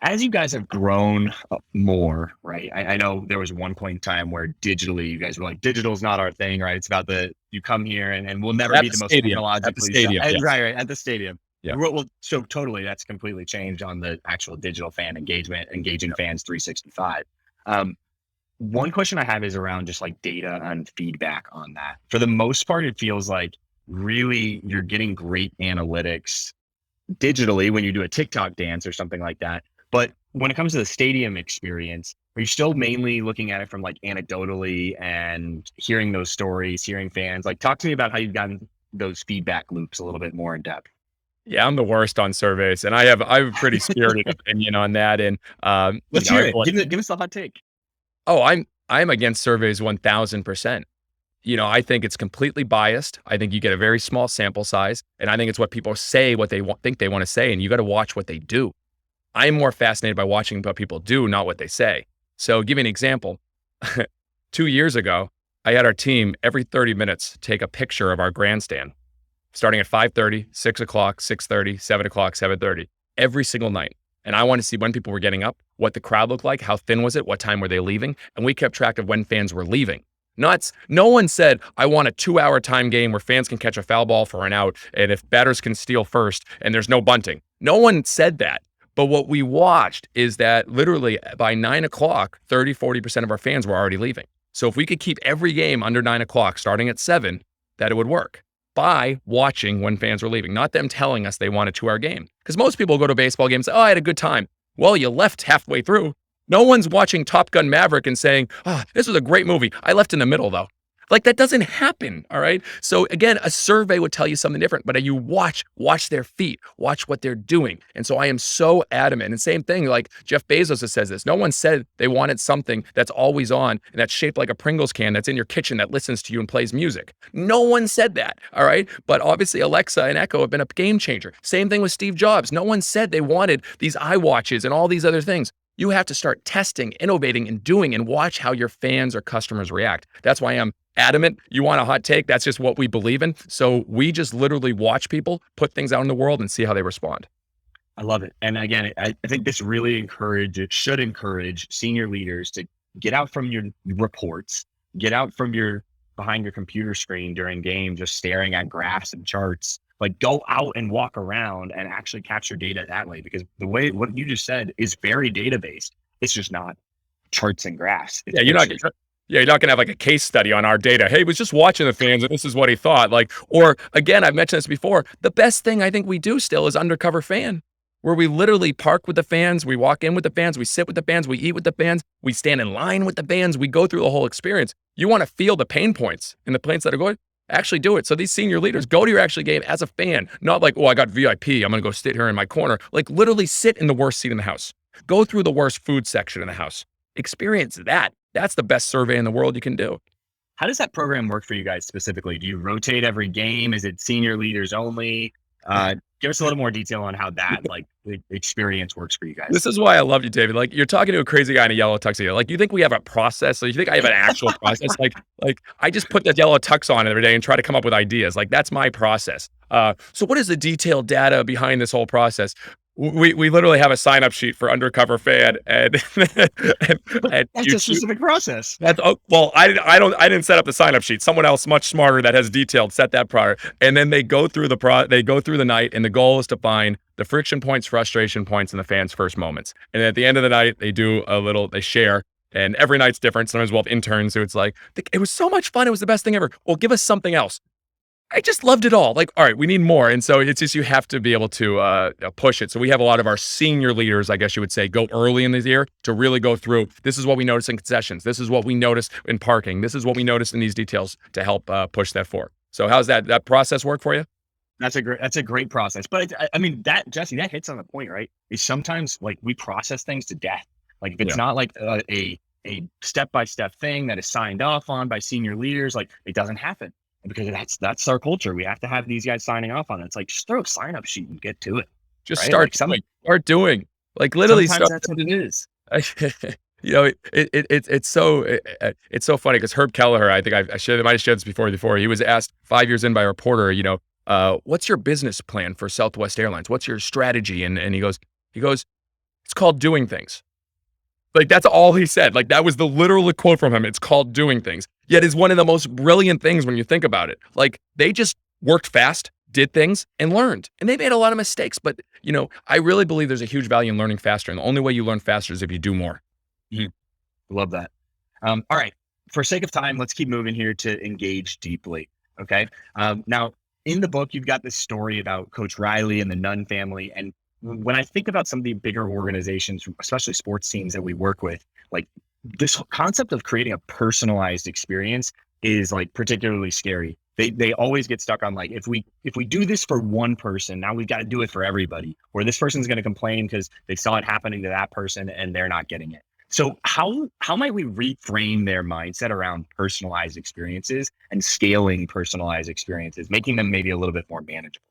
As you guys have grown more, right? I know there was one point in time where digitally you guys were like, digital's not our thing, right? It's about you come here and we'll never be the most technologically at the stadium, yes. right, at the stadium. Yeah. Well, so totally, that's completely changed on the actual digital fan engagement, engaging fans 365. One question I have is around just like data and feedback on that. For the most part, it feels like really you're getting great analytics digitally when you do a TikTok dance or something like that. But when it comes to the stadium experience, are you still mainly looking at it from like anecdotally and hearing those stories, hearing fans? Like, talk to me about how you've gotten those feedback loops a little bit more in depth. Yeah, I'm the worst on surveys, and I have a pretty spirited opinion on that. And let's hear it. Give us a hot take. Oh, I'm against surveys 1,000%. I think it's completely biased. I think you get a very small sample size, and I think it's what people say, what they think they want to say, and you got to watch what they do. I'm more fascinated by watching what people do, not what they say. So, give you an example. 2 years ago, I had our team every 30 minutes take a picture of our grandstand, starting at 5:30, 6 o'clock, 6:30, 7 o'clock, 7:30, every single night. And I wanted to see when people were getting up, what the crowd looked like, how thin was it, what time were they leaving, and we kept track of when fans were leaving. No one said, I want a 2-hour time game where fans can catch a foul ball for an out, and if batters can steal first, and there's no bunting. No one said that. But what we watched is that literally by 9 o'clock, 40% of our fans were already leaving. So if we could keep every game under 9 o'clock, starting at 7, that it would work. By watching when fans were leaving, not them telling us they want a 2-hour game. Because most people go to a baseball game and say, oh, I had a good time. Well, you left halfway through. No one's watching Top Gun Maverick and saying, this was a great movie. I left in the middle though. Like that doesn't happen. All right. So again, a survey would tell you something different, but you watch their feet, watch what they're doing. And so I am so adamant. And same thing, like Jeff Bezos says this. No one said they wanted something that's always on and that's shaped like a Pringles can that's in your kitchen that listens to you and plays music. No one said that. All right. But obviously Alexa and Echo have been a game changer. Same thing with Steve Jobs. No one said they wanted these iWatches and all these other things. You have to start testing, innovating, and doing, and watch how your fans or customers react. That's why I'm adamant. You want a hot take? That's just what we believe in. So we just literally watch people put things out in the world and see how they respond. I love it. And again, I think this really should encourage senior leaders to get out from your reports, get out from behind your computer screen during game, just staring at graphs and charts. Like go out and walk around and actually capture data that way, because the way what you just said is very data based. It's just not charts and graphs. It's You're not going to have like a case study on our data. Hey, he was just watching the fans and this is what he thought. Like, or again, I've mentioned this before. The best thing I think we do still is Undercover Fan, where we literally park with the fans. We walk in with the fans. We sit with the fans. We eat with the fans. We stand in line with the fans. We go through the whole experience. You want to feel the pain points and the points that are going. Actually do it. So these senior leaders go to your actual game as a fan, not like, oh, I got VIP. I'm going to go sit here in my corner. Like literally sit in the worst seat in the house. Go through the worst food section in the house. Experience that. That's the best survey in the world you can do. How does that program work for you guys specifically? Do you rotate every game? Is it senior leaders only? Give us a little more detail on how that the experience works for you guys. This is why I love you, David. Like you're talking to a crazy guy in a yellow tuxedo. Like you think we have a process? So you think I have an actual process? Like I just put that yellow tux on every day and try to come up with ideas. Like that's my process. So what is the detailed data behind this whole process? We literally have a sign up sheet for Undercover Fan, and that's a specific process. Well, I didn't set up the sign up sheet. Someone else much smarter that has detailed set that prior, and then they go through the night, and the goal is to find the friction points, frustration points, and the fans' first moments. And at the end of the night, they share. And every night's different. Sometimes we'll have interns who it's like, it was so much fun. It was the best thing ever. Well, give us something else. I just loved it all. Like, all right, we need more. And so it's just, you have to be able to push it. So we have a lot of our senior leaders, I guess you would say, go early in the year to really go through, this is what we noticed in concessions. This is what we noticed in parking. This is what we noticed in these details to help push that forward. So how's that process work for you? That's a great process. But I mean, Jesse, that hits on the point, right? Is sometimes like we process things to death. Like if it's not like a step-by-step thing that is signed off on by senior leaders, like it doesn't happen. Because that's our culture. We have to have these guys signing off on it. It's like, just throw a sign up sheet and get to it. Just right? Start doing. Like literally sometimes that's what it is. You know, it's so funny because Herb Kelleher, I think I might have shared this before. He was asked 5 years in by a reporter, what's your business plan for Southwest Airlines? What's your strategy? And he goes, it's called doing things. Like that's all he said. Like that was the literal quote from him. It's called doing things. Yet is one of the most brilliant things when you think about it. Like they just worked fast, did things, and learned. And they made a lot of mistakes. But I really believe there's a huge value in learning faster. And the only way you learn faster is if you do more. Love that. All right. For sake of time, let's keep moving here to engage deeply. Okay. Now in the book, you've got this story about Coach Riley and the Nunn family. And when I think about some of the bigger organizations, especially sports teams that we work with, like this concept of creating a personalized experience is like particularly scary. They always get stuck on like, if we do this for one person, now we've got to do it for everybody, or this person's going to complain because they saw it happening to that person and they're not getting it. So how might we reframe their mindset around personalized experiences and scaling personalized experiences, making them maybe a little bit more manageable?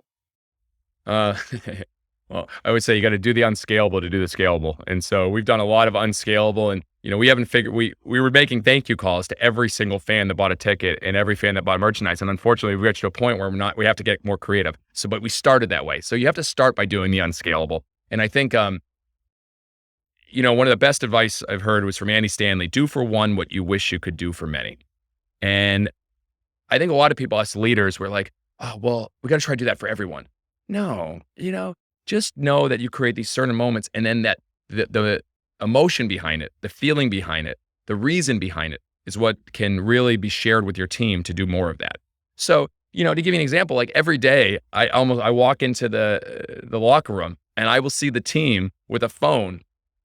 Well, I would say you got to do the unscalable to do the scalable. And so we've done a lot of unscalable, and we haven't figured, we were making thank you calls to every single fan that bought a ticket and every fan that bought merchandise. And unfortunately we reached to a point where we have to get more creative. So, but we started that way. So you have to start by doing the unscalable. And I think, one of the best advice I've heard was from Andy Stanley: do for one what you wish you could do for many. And I think a lot of people, us leaders, were like, oh, well, we got to try to do that for everyone. No, just know that you create these certain moments, and then that the emotion behind it, the feeling behind it, the reason behind it is what can really be shared with your team to do more of that. So, to give you an example, like every day I walk into the locker room and I will see the team with a phone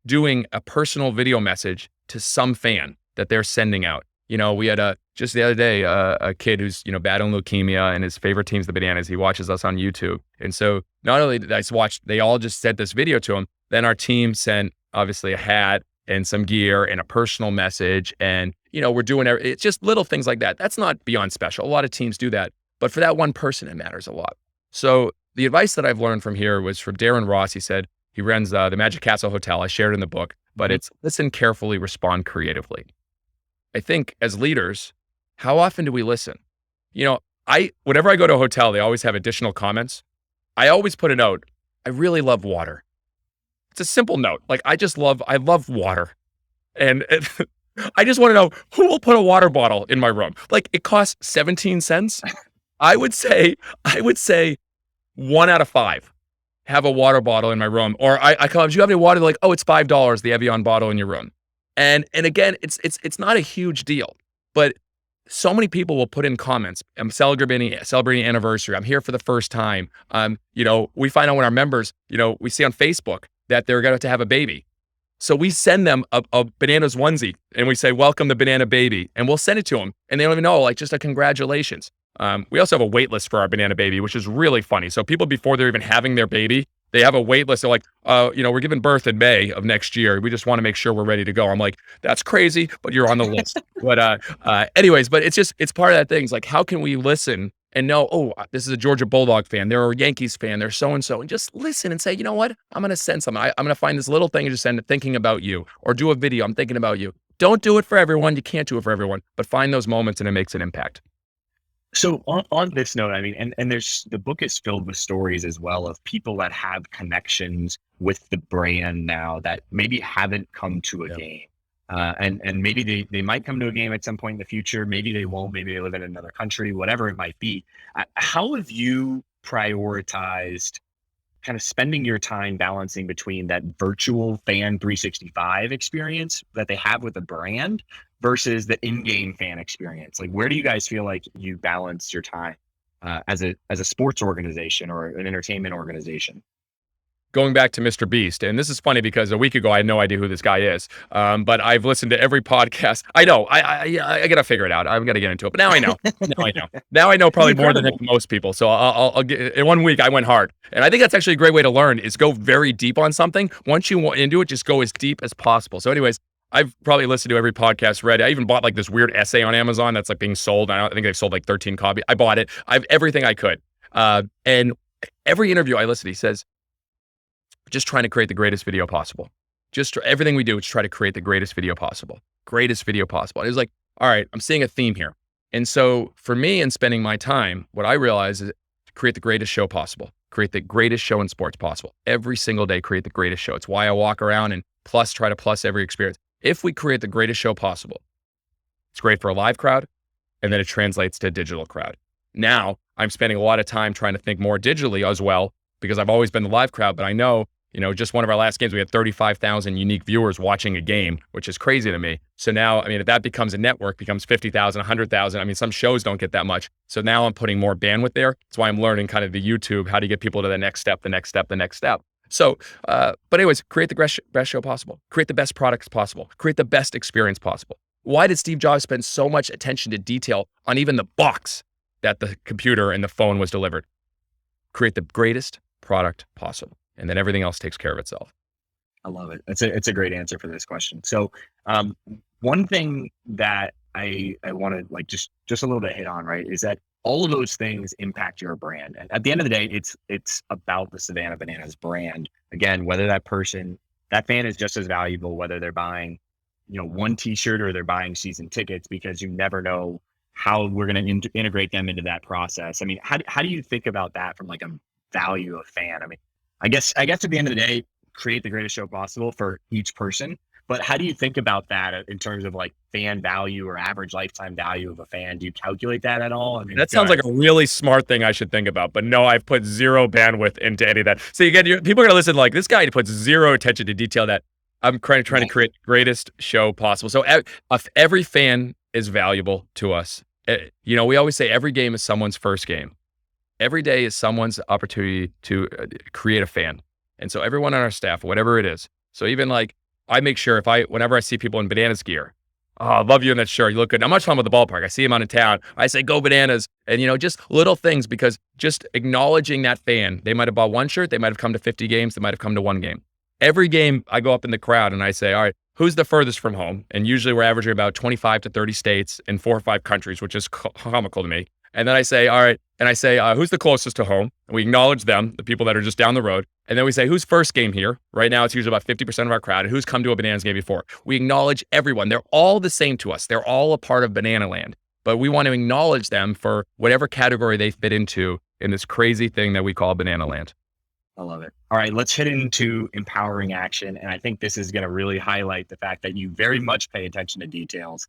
doing a personal video message to some fan that they're sending out. We had just the other day, a kid who's, battling leukemia, and his favorite team's the Bananas. He watches us on YouTube. And so not only did I watch, they all just sent this video to him. Then our team sent obviously a hat and some gear and a personal message. And, we're doing it's just little things like that. That's not beyond special. A lot of teams do that. But for that one person, it matters a lot. So the advice that I've learned from here was from Darren Ross. He said he runs the Magic Castle Hotel. I shared in the book, but it's listen carefully, respond creatively. I think as leaders, how often do we listen? Whenever I go to a hotel, they always have additional comments. I always put a note. I really love water. It's a simple note. Like I love water. And I just want to know who will put a water bottle in my room. Like it costs 17 cents. I would say 1 out of 5 have a water bottle in my room. Or I call them, do you have any water? They're like, oh, it's $5, the Evian bottle in your room. And again, it's not a huge deal, but so many people will put in comments. I'm celebrating anniversary. I'm here for the first time. We find out when our members, we see on Facebook that they're going to have a baby. So we send them a Bananas onesie and we say, welcome the banana baby. And we'll send it to them. And they don't even know, like just a congratulations. We also have a wait list for our banana baby, which is really funny. So people, before they're even having their baby, they have a wait list. They're like, we're giving birth in May of next year. We just want to make sure we're ready to go. I'm like, that's crazy, but you're on the list. But anyways, but it's part of that thing. It's like, how can we listen and know, oh, this is a Georgia Bulldog fan. They're a Yankees fan. They're so-and-so. And just listen and say, you know what? I'm going to send something. I'm going to find this little thing and just send it thinking about you, or do a video. I'm thinking about you. Don't do it for everyone. You can't do it for everyone, but find those moments and it makes an impact. So on this note, I mean, and there's the book is filled with stories as well of people that have connections with the brand now that maybe haven't come to a game. And maybe they might come to a game at some point in the future. Maybe they won't. Maybe they live in another country, whatever it might be. How have you prioritized kind of spending your time balancing between that virtual fan 365 experience that they have with the brand versus the in-game fan experience? Like, where do you guys feel like you balance your time as a sports organization or an entertainment organization? Going back to Mr. Beast, and this is funny because a week ago I had no idea who this guy is, but I've listened to every podcast. I know, I gotta figure it out. I've got to get into it, but now I know. Now I know probably more than most people. So I'll get. In 1 week I went hard, and I think that's actually a great way to learn. Is go very deep on something. Once you want into it, just go as deep as possible. So, anyways, I've probably listened to every podcast, read. I even bought like this weird essay on Amazon that's like being sold. I think they've sold like 13 copies. I bought it. I've everything I could, and every interview I listen to, he says, just trying to create the greatest video possible. Everything we do is try to create the greatest video possible. Greatest video possible. And it was like, all right, I'm seeing a theme here. And so for me in spending my time, what I realize is to create the greatest show possible. Create the greatest show in sports possible. Every single day, create the greatest show. It's why I walk around and try to plus every experience. If we create the greatest show possible, it's great for a live crowd, and then it translates to a digital crowd. Now, I'm spending a lot of time trying to think more digitally as well, because I've always been the live crowd, but I know, just one of our last games, we had 35,000 unique viewers watching a game, which is crazy to me. So now, if that becomes a network, becomes 50,000, 100,000. Some shows don't get that much. So now I'm putting more bandwidth there. That's why I'm learning kind of the YouTube, how to get people to the next step, the next step, the next step. So, but anyways, create the best show possible. Create the best products possible. Create the best experience possible. Why did Steve Jobs spend so much attention to detail on even the box that the computer and the phone was delivered? Create the greatest product possible. And then everything else takes care of itself. I love it. It's a great answer for this question. So one thing that I want to like just a little bit hit on, right, is that all of those things impact your brand. And at the end of the day, it's about the Savannah Bananas brand. Again, whether that fan is just as valuable, whether they're buying, one t-shirt or they're buying season tickets, because you never know how we're going to integrate them into that process. How do you think about that from like a value of fan? I guess at the end of the day, create the greatest show possible for each person. But how do you think about that in terms of like fan value or average lifetime value of a fan? Do you calculate that at all? That sounds like a really smart thing I should think about. But no, I've put zero bandwidth into any of that. So again, people are going to listen like, this guy puts zero attention to detail that I'm trying to create the greatest show possible. So every fan is valuable to us. We always say every game is someone's first game. Every day is someone's opportunity to create a fan. And so everyone on our staff, whatever it is. So even like, I make sure whenever I see people in Bananas gear, oh, I love you in that shirt. You look good. I'm not talking about the ballpark. I see him out in town. I say, go Bananas. And, just little things, because just acknowledging that fan, they might have bought one shirt. They might have come to 50 games. They might have come to one game. Every game I go up in the crowd and I say, all right, who's the furthest from home? And usually we're averaging about 25 to 30 states in 4 or 5 countries, which is comical to me. And then I say, all right, and I say, who's the closest to home? And we acknowledge them, the people that are just down the road. And then we say, who's first game here? Right now, it's usually about 50% of our crowd. And who's come to a Bananas game before? We acknowledge everyone. They're all the same to us. They're all a part of Banana Land. But we want to acknowledge them for whatever category they fit into in this crazy thing that we call Banana Land. I love it. All right, let's hit into empowering action. And I think this is going to really highlight the fact that you very much pay attention to details.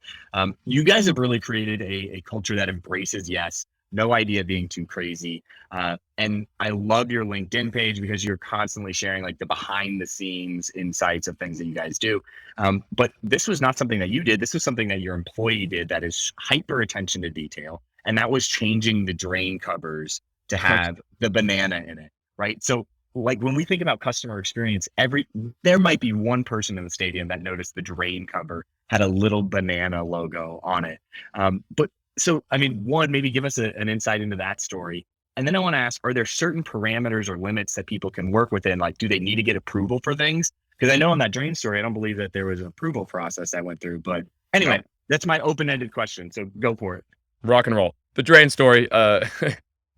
You guys have really created a culture that embraces yes, no idea being too crazy. And I love your LinkedIn page because you're constantly sharing like the behind the scenes insights of things that you guys do. But this was not something that you did. This was something that your employee did that is hyper attention to detail. And that was changing the drain covers to have the banana in it, right? So like when we think about customer experience, there might be one person in the stadium that noticed the drain cover had a little banana logo on it. But so, I mean, one, maybe give us an insight into that story. And then I want to ask, are there certain parameters or limits that people can work within? Like, do they need to get approval for things? Because I know in that drain story, I don't believe that there was an approval process I went through. But anyway, that's my open-ended question. So go for it. Rock and roll. The drain story,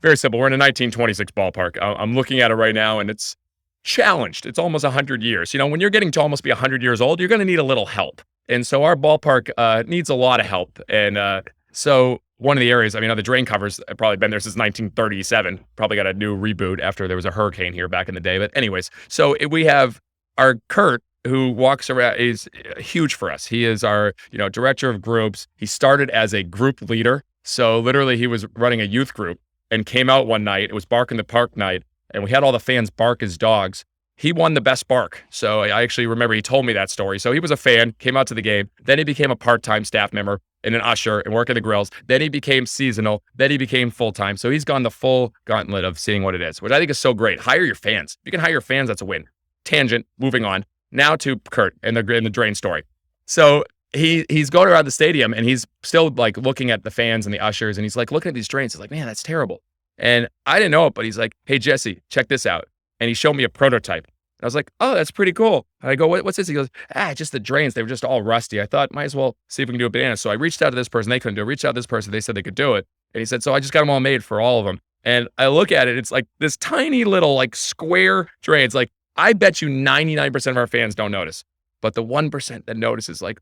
very simple. We're in a 1926 ballpark. I'm looking at it right now, and it's challenged. It's almost 100 years. When you're getting to almost be 100 years old, you're going to need a little help. And so our ballpark needs a lot of help. And so one of the areas, the drain covers have probably been there since 1937. Probably got a new reboot after there was a hurricane here back in the day. But anyways, so we have our Kurt, who walks around, is huge for us. He is our, director of groups. He started as a group leader. So literally he was running a youth group and came out one night. It was Bark in the Park night. And we had all the fans bark as dogs. He won the best bark. So I actually remember he told me that story. So he was a fan, came out to the game. Then he became a part-time staff member and an usher and working the grills. Then he became seasonal. Then he became full-time. So he's gone the full gauntlet of seeing what it is, which I think is so great. Hire your fans. If you can hire your fans, that's a win. Tangent, moving on. Now to Kurt and the drain story. So he's going around the stadium and he's still like looking at the fans and the ushers and he's like looking at these drains. He's like, man, that's terrible. And I didn't know it, but he's like, hey, Jesse, check this out. And he showed me a prototype. I was like, oh, that's pretty cool. And I go, what's this? He goes, just the drains. They were just all rusty. I thought, might as well see if we can do a banana. So I reached out to this person. They couldn't do it. Reached out to this person. They said they could do it. And he said, so I just got them all made for all of them. And I look at it. It's like this tiny little like square drains. Like I bet you 99% of our fans don't notice. But the 1% that notices like,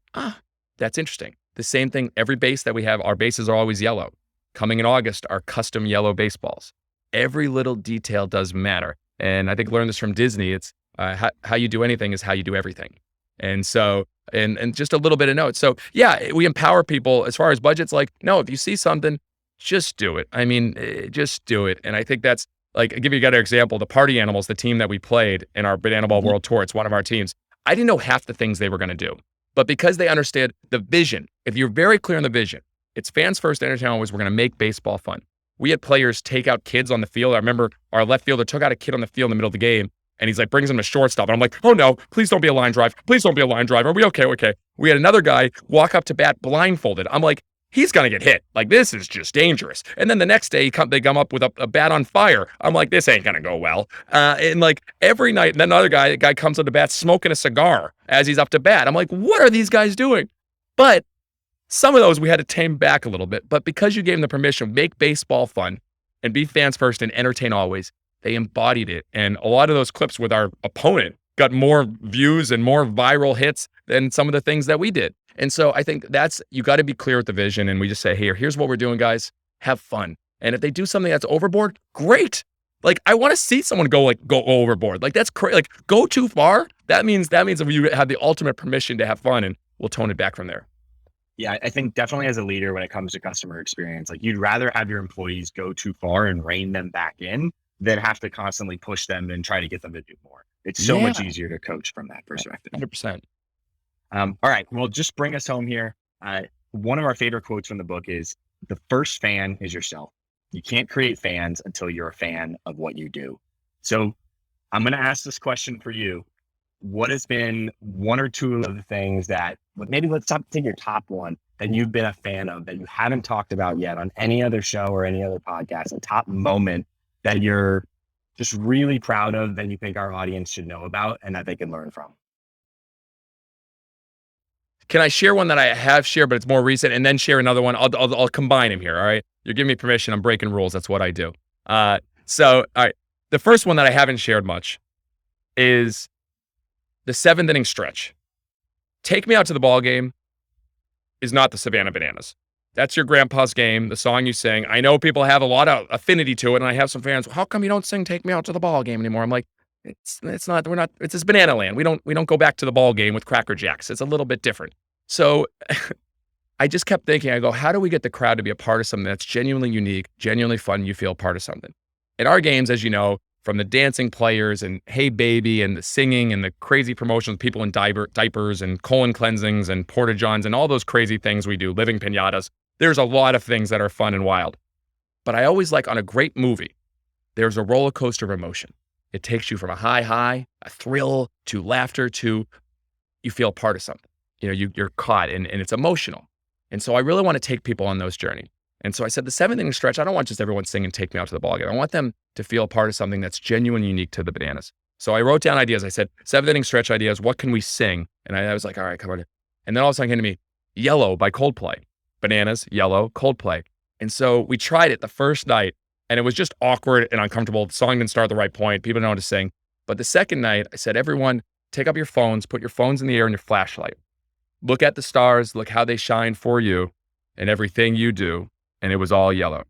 that's interesting. The same thing, every base that we have, our bases are always yellow. Coming in August are custom yellow baseballs. Every little detail does matter. And I think learn this from Disney. It's how you do anything is how you do everything. And so, and just a little bit of notes. So yeah, we empower people as far as budgets. Like, no, if you see something, just do it. Just do it. And I think that's like, I'll give you another example. The Party Animals, the team that we played in our Banana Ball World Tour, it's one of our teams. I didn't know half the things they were going to do. But because they understood the vision, if you're very clear on the vision, it's fans first, entertainment always, we're going to make baseball fun. We had players take out kids on the field. I remember our left fielder took out a kid on the field in the middle of the game, and he's like, brings him to shortstop. And I'm like, oh no, please don't be a line drive. Please don't be a line drive. Are we okay? Okay. We had another guy walk up to bat blindfolded. I'm like, he's going to get hit. Like, this is just dangerous. And then the next day, they come up with a bat on fire. I'm like, this ain't going to go well. And like every night, and then another guy comes up to bat smoking a cigar as he's up to bat. I'm like, what are these guys doing? But some of those we had to tame back a little bit. But because you gave them the permission, make baseball fun and be fans first and entertain always, they embodied it. And a lot of those clips with our opponent got more views and more viral hits than some of the things that we did. And so I think you got to be clear with the vision. And we just say, here's what we're doing, guys. Have fun. And if they do something that's overboard, great. Like, I want to see someone go overboard. Like, that's crazy. Like, go too far. That means that you have the ultimate permission to have fun, and we'll tone it back from there. Yeah, I think definitely as a leader, when it comes to customer experience, like you'd rather have your employees go too far and rein them back in than have to constantly push them and try to get them to do more. It's so much easier to coach from that perspective. 100%. All right. Well, just bring us home here. One of our favorite quotes from the book is, the first fan is yourself. You can't create fans until you're a fan of what you do. So I'm going to ask this question for you. what has been one or two of the things that, maybe let's take your top one that you've been a fan of that you haven't talked about yet on any other show or any other podcast, a top moment that you're just really proud of that you think our audience should know about and that they can learn from? Can I share one that I have shared, but it's more recent, and then share another one? I'll combine them here. All right, you're giving me permission. I'm breaking rules. That's what I do. All right, the first one that I haven't shared much is the 7th inning stretch. Take Me Out to the Ball Game is not the Savannah Bananas. That's your grandpa's game, the song you sing. I know people have a lot of affinity to it, and I have some fans. How come you don't sing "Take Me Out to the Ball Game" anymore? I'm like, it's not. We're not. It's this Banana Land. We don't go back to the ball game with Cracker Jacks. It's a little bit different. So I just kept thinking. I go, how do we get the crowd to be a part of something that's genuinely unique, genuinely fun? You feel part of something. In our games, as you know, from the dancing players and "Hey Baby" and the singing and the crazy promotions, people in diapers and colon cleansings and porta johns and all those crazy things we do, living piñatas. There's a lot of things that are fun and wild. But I always like on a great movie, there's a roller coaster of emotion. It takes you from a high, a thrill, to laughter, to you feel part of something. You're caught and it's emotional. And so I really want to take people on those journeys. And so I said the 7th inning stretch, I don't want just everyone singing "Take Me Out to the Ball Game." I want them to feel part of something that's genuinely unique to the Bananas. So I wrote down ideas. I said, 7th inning stretch ideas, what can we sing? And I was like, all right, come on. And then all of a sudden came to me, "Yellow" by Coldplay. Bananas, Yellow, Coldplay. And so we tried it the first night, and it was just awkward and uncomfortable. The song didn't start at the right point. People didn't know how to sing. But the second night, I said, everyone, take up your phones, put your phones in the air and your flashlight. Look at the stars, look how they shine for you and everything you do. And it was all yellow.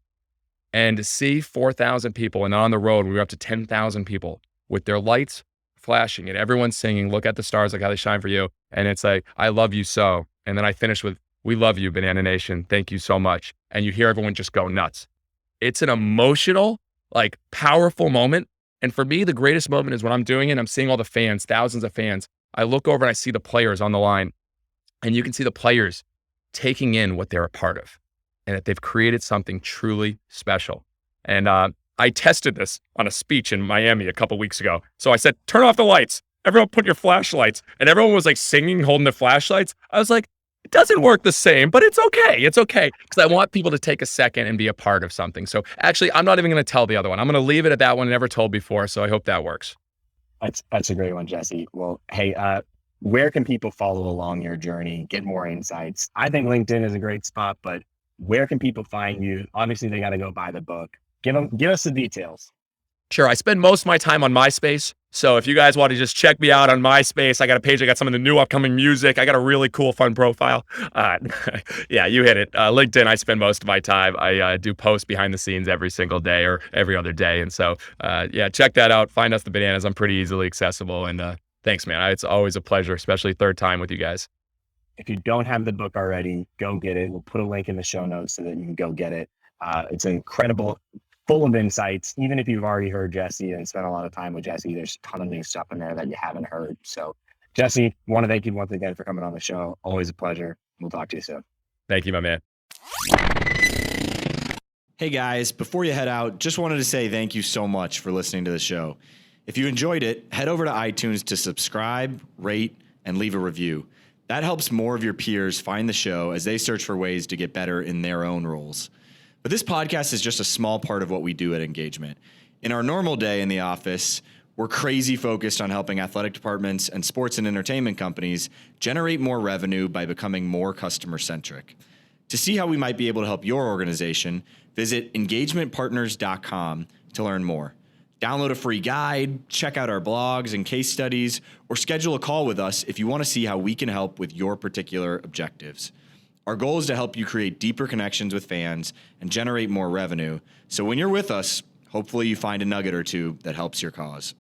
And to see 4,000 people, and on the road, we were up to 10,000 people with their lights flashing and everyone singing, "Look at the stars, look how they shine for you." And it's like, "I love you so." And then I finished with, "We love you, Banana Nation. Thank you so much." And you hear everyone just go nuts. It's an emotional, powerful moment. And for me, the greatest moment is when I'm doing it, I'm seeing all the fans, thousands of fans. I look over and I see the players on the line, and you can see the players taking in what they're a part of and that they've created something truly special. And I tested this on a speech in Miami a couple weeks ago. So I said, "Turn off the lights. Everyone put your flashlights." And everyone was singing, holding their flashlights. I was like, it doesn't work the same, but it's okay. It's okay. Because I want people to take a second and be a part of something. So actually, I'm not even going to tell the other one. I'm going to leave it at that one, never told before. So I hope that works. That's a great one, Jesse. Well, hey, where can people follow along your journey, get more insights? I think LinkedIn is a great spot, but where can people find you? Obviously, they got to go buy the book. Give us the details. Sure. I spend most of my time on MySpace. So if you guys want to just check me out on MySpace, I got a page. I got some of the new upcoming music. I got a really cool, fun profile. Yeah, you hit it. LinkedIn, I spend most of my time. I do posts behind the scenes every single day or every other day. And so, yeah, check that out. Find us, the Bananas. I'm pretty easily accessible. And thanks, man. It's always a pleasure, especially third time with you guys. If you don't have the book already, go get it. We'll put a link in the show notes so that you can go get it. It's incredible, full of insights. Even if you've already heard Jesse and spent a lot of time with Jesse, there's a ton of new stuff in there that you haven't heard. So, Jesse, want to thank you once again for coming on the show. Always a pleasure. We'll talk to you soon. Thank you, my man. Hey guys, before you head out, just wanted to say thank you so much for listening to the show. If you enjoyed it, head over to iTunes to subscribe, rate, and leave a review. That helps more of your peers find the show as they search for ways to get better in their own roles. But this podcast is just a small part of what we do at Engagement. In our normal day in the office, we're crazy focused on helping athletic departments and sports and entertainment companies generate more revenue by becoming more customer-centric. To see how we might be able to help your organization, visit engagementpartners.com to learn more. Download a free guide, check out our blogs and case studies, or schedule a call with us if you want to see how we can help with your particular objectives. Our goal is to help you create deeper connections with fans and generate more revenue. So when you're with us, hopefully you find a nugget or two that helps your cause.